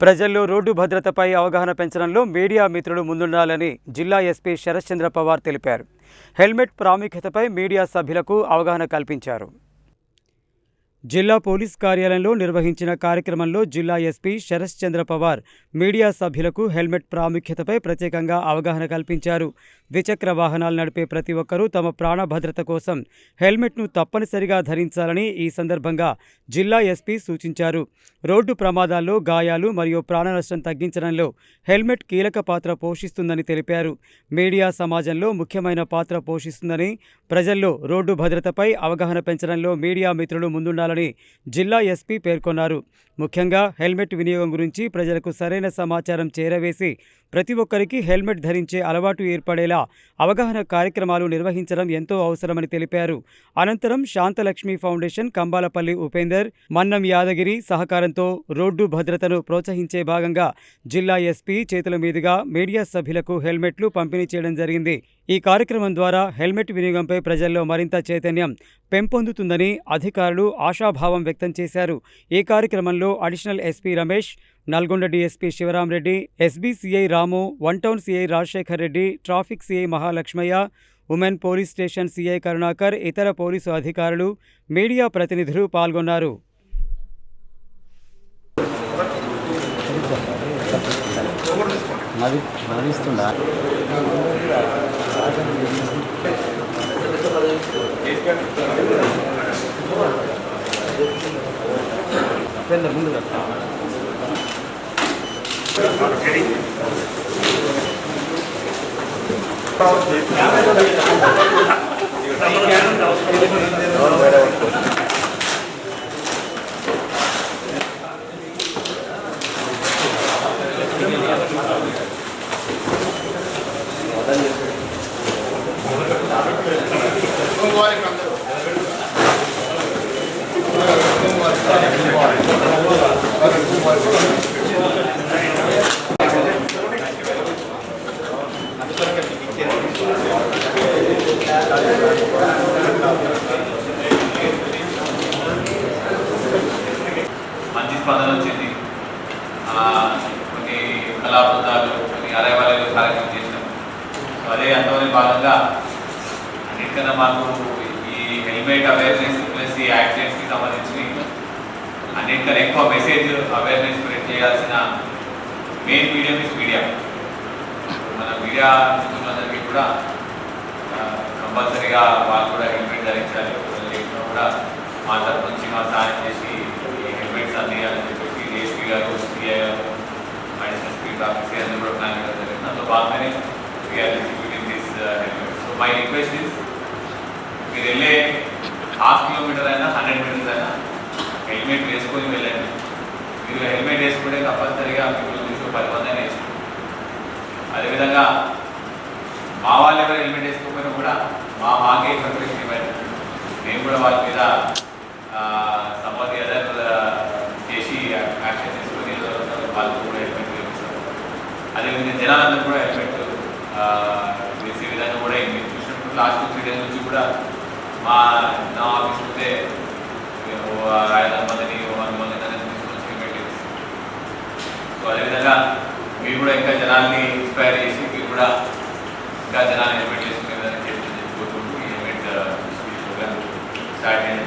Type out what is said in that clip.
ప్రజల్లో రోడ్డు భద్రతపై అవగాహన పెంచడంలో మీడియా మిత్రులు ముందుండాలని జిల్లా ఎస్పీ శరత్చంద్ర పవార్ తెలిపారు. హెల్మెట్ ప్రాముఖ్యతపై మీడియా సభ్యులకు అవగాహన కల్పించారు. జిల్లా పోలీస్ కార్యాలయంలో నిర్వహించిన కార్యక్రమంలో జిల్లా ఎస్పీ శరత్చంద్ర పవార్ మీడియా సభ్యులకు హెల్మెట్ ప్రాముఖ్యతపై ప్రత్యేకంగా అవగాహన కల్పించారు. ద్విచక్ర వాహనాలు నడిపే ప్రతి ఒక్కరూ తమ ప్రాణ భద్రత కోసం హెల్మెట్ను తప్పనిసరిగా ధరించాలని ఈ సందర్భంగా జిల్లా ఎస్పీ సూచించారు. రోడ్డు ప్రమాదాల్లో గాయాలు మరియు ప్రాణ నష్టం తగ్గించడంలో హెల్మెట్ కీలక పాత్ర పోషిస్తుందని తెలిపారు. మీడియా సమాజంలో ముఖ్యమైన పాత్ర పోషిస్తుందని, ప్రజల్లో రోడ్డు భద్రతపై అవగాహన పెంచడంలో మీడియా మిత్రులు ముందుండాలని జిల్లా ఎస్పీ పేర్కొన్నారు. ముఖ్యంగా హెల్మెట్ వినియోగం గురించి ప్రజలకు సరైన సమాచారం చేరవేసి ప్రతి ఒక్కరికి హెల్మెట్ ధరించే అలవాటు ఏర్పడేలా అవగాహన కార్యక్రమాలు నిర్వహించడం ఎంతో అవసరమని తెలిపారు. అనంతరం శాంతలక్ష్మి ఫౌండేషన్, కంబాలపల్లి ఉపేందర్, మన్నం యాదగిరి సహకారంతో రోడ్డు భద్రతను ప్రోత్సహించే భాగంగా జిల్లా ఎస్పీ చేతుల మీదుగా మీడియా సభ్యులకు హెల్మెట్లు పంపిణీ చేయడం జరిగింది. ఈ కార్యక్రమం ద్వారా హెల్మెట్ వినియోగంపై ప్రజల్లో మరింత చైతన్యం పెంపొందుతుందని అధికారులు ఆశాభావం వ్యక్తం చేశారు. ఈ కార్యక్రమంలో additional SP Ramesh, Nalgonda DSP Sivaramreddy, SB CI Ramu, one town CI Rajasekhar Reddy, traffic CI Mahalakshmaiah, women police station CI Karunakar, ఇతర పోలీసు అధికారులు, మీడియా ప్రతినిధులు పాల్గొన్నారు. మంచి స్పందన వచ్చింది. కొన్ని కళాబృందాలు, కొన్ని అరేవాళ్ళు కార్యక్రమం చేసినాం. అదే అంతలోని భాగంగా అన్నిటికన్నా మాకు ఈ హెల్మెట్ అవేర్నెస్ ప్లస్ ఈ యాక్సిడెంట్స్కి సంబంధించి అన్నిటికన్నా ఎక్కువ మెసేజ్ అవేర్నెస్ స్ప్రెడ్ చేయాల్సిన మెయిన్ మీడియం ఇస్ మీడియా. మన మీడియా మిత్రులందరికీ కూడా కంపల్సరీగా వాళ్ళు కూడా హెల్మెట్ ధరించాలి. కూడా మా తరఫు నుంచి మా సహాయం చేసి ఈ హెల్మెట్స్ అందియాలని చెప్పేసి డిఎస్పీ గారు, సిఐ గారు, అడిషనల్ స్పీడ్ ఆఫీసర్ అందరూ కూడా ప్లాన్ చేయడం జరిగింది. అందులో భాగంగానే we're distributing this helmet. So my request is, మీరు వెళ్ళే 1/2 కిలోమీటర్ అయినా 100 మీటర్స్ అయినా హెల్మెట్ వేసుకొని వెళ్ళండి. మీరు హెల్మెట్ వేసుకుంటే కంపల్సరీగా మీకు చూసి 10 మంది అయినా వేసుకుంటారు. అదేవిధంగా మా వాళ్ళు ఎవరు హెల్మెట్ వేసుకోకపోయినా కూడా మాకే ఇన్ఫర్మేషన్ ఇవ్వండి. మేము కూడా వాళ్ళ మీద సంబంధి అదర్ చేసి యాక్షన్ తీసుకొని వాళ్ళకు కూడా హెల్మెట్ వేపిస్తారు. అదేవిధంగా జనాలందరూ కూడా హెల్మెట్ వేసే విధంగా కూడా మీరు చూసినప్పుడు లాస్ట్ 2-3 డేస్ నుంచి కూడా నా ఆఫీస్ ఉంటే 500 మందిని 100 మందిని తీసుకొని హెల్మెట్ వేపిస్తారు. సో అదేవిధంగా మీరు కూడా ఇంకా జనాల్ని ఇన్స్పైర్ చేసి మీరు కూడా ఇంకా జనాన్ని హెల్మెట్ వేసుకునే విధంగా చెప్పుకుంటూ ఈ హెల్మెట్ స్టార్ట్ చేయడం